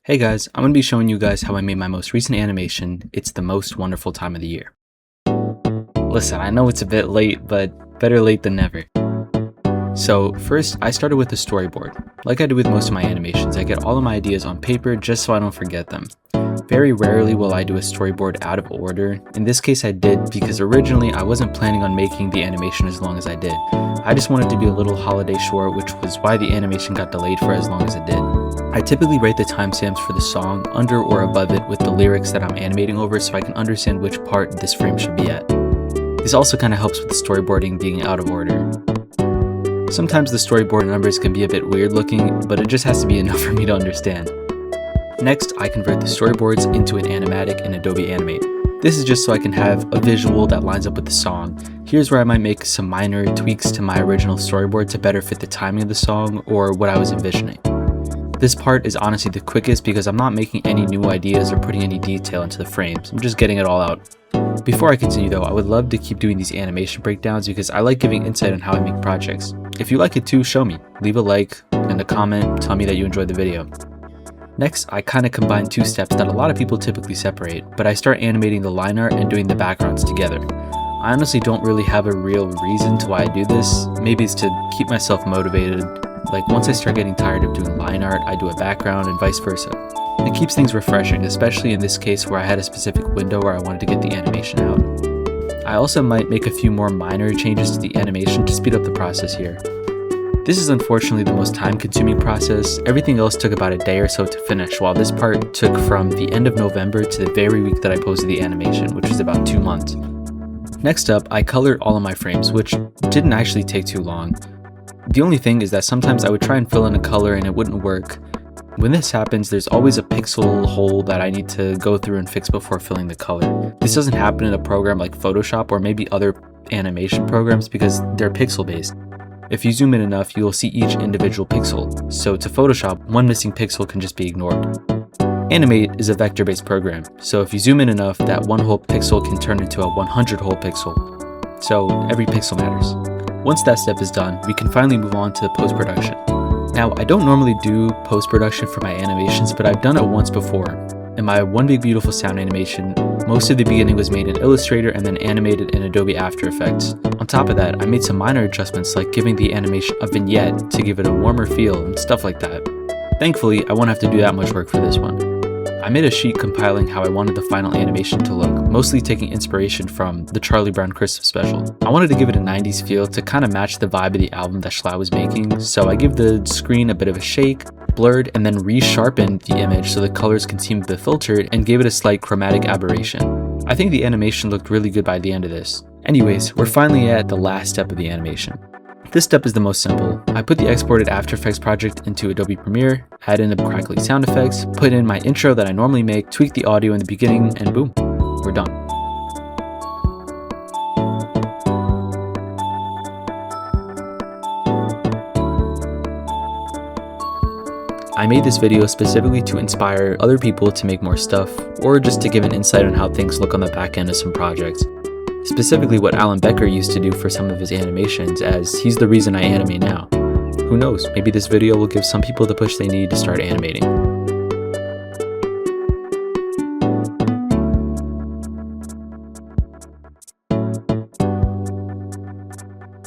Hey guys, I'm going to be showing you guys how I made my most recent animation. It's the most wonderful time of the year. Listen, I know it's a bit late, but better late than never. So first, I started with a storyboard. Like I do with most of my animations, I get all of my ideas on paper just so I don't forget them. Very rarely will I do a storyboard out of order. In this case I did because originally I wasn't planning on making the animation as long as I did. I just wanted to be a little holiday short, which was why the animation got delayed for as long as it did. I typically write the timestamps for the song under or above it with the lyrics that I'm animating over so I can understand which part this frame should be at. This also kind of helps with the storyboarding being out of order. Sometimes the storyboard numbers can be a bit weird looking, but it just has to be enough for me to understand. Next, I convert the storyboards into an animatic in Adobe Animate. This is just so I can have a visual that lines up with the song. Here's where I might make some minor tweaks to my original storyboard to better fit the timing of the song or what I was envisioning. This part is honestly the quickest because I'm not making any new ideas or putting any detail into the frames. I'm just getting it all out. Before I continue though, I would love to keep doing these animation breakdowns because I like giving insight on how I make projects. If you like it too, show me. Leave a like and a comment, tell me that you enjoyed the video. Next, I kind of combine two steps that a lot of people typically separate, but I start animating the line art and doing the backgrounds together. I honestly don't really have a real reason to why I do this. Maybe it's to keep myself motivated. Like once I start getting tired of doing line art, I do a background and vice versa. It keeps things refreshing, especially in this case where I had a specific window where I wanted to get the animation out. I also might make a few more minor changes to the animation to speed up the process here. This is unfortunately the most time-consuming process. Everything else took about a day or so to finish, while this part took from the end of November to the very week that I posted the animation, which was about 2 months. Next up, I colored all of my frames, which didn't actually take too long. The only thing is that sometimes I would try and fill in a color and it wouldn't work. When this happens, there's always a pixel hole that I need to go through and fix before filling the color. This doesn't happen in a program like Photoshop or maybe other animation programs because they're pixel-based. If you zoom in enough, you will see each individual pixel. So to Photoshop, one missing pixel can just be ignored. Animate is a vector-based program, so if you zoom in enough, that one whole pixel can turn into a 100 whole pixel. So every pixel matters. Once that step is done, we can finally move on to the post-production. Now, I don't normally do post-production for my animations, but I've done it once before. In my One Big Beautiful Sound animation, most of the beginning was made in Illustrator and then animated in Adobe After Effects. On top of that, I made some minor adjustments like giving the animation a vignette to give it a warmer feel and stuff like that. Thankfully, I won't have to do that much work for this one. I made a sheet compiling how I wanted the final animation to look, mostly taking inspiration from the Charlie Brown Christmas special. I wanted to give it a 90s feel to kind of match the vibe of the album that Schlao was making, so I give the screen a bit of a shake, blurred, and then resharpened the image so the colors can seem a bit filtered and gave it a slight chromatic aberration. I think the animation looked really good by the end of this. Anyways, we're finally at the last step of the animation. This step is the most simple. I put the exported After Effects project into Adobe Premiere, add in the crackly sound effects, put in my intro that I normally make, tweak the audio in the beginning, and boom, we're done. I made this video specifically to inspire other people to make more stuff, or just to give an insight on how things look on the back end of some projects. Specifically what Alan Becker used to do for some of his animations, as he's the reason I animate now. Who knows, maybe this video will give some people the push they need to start animating.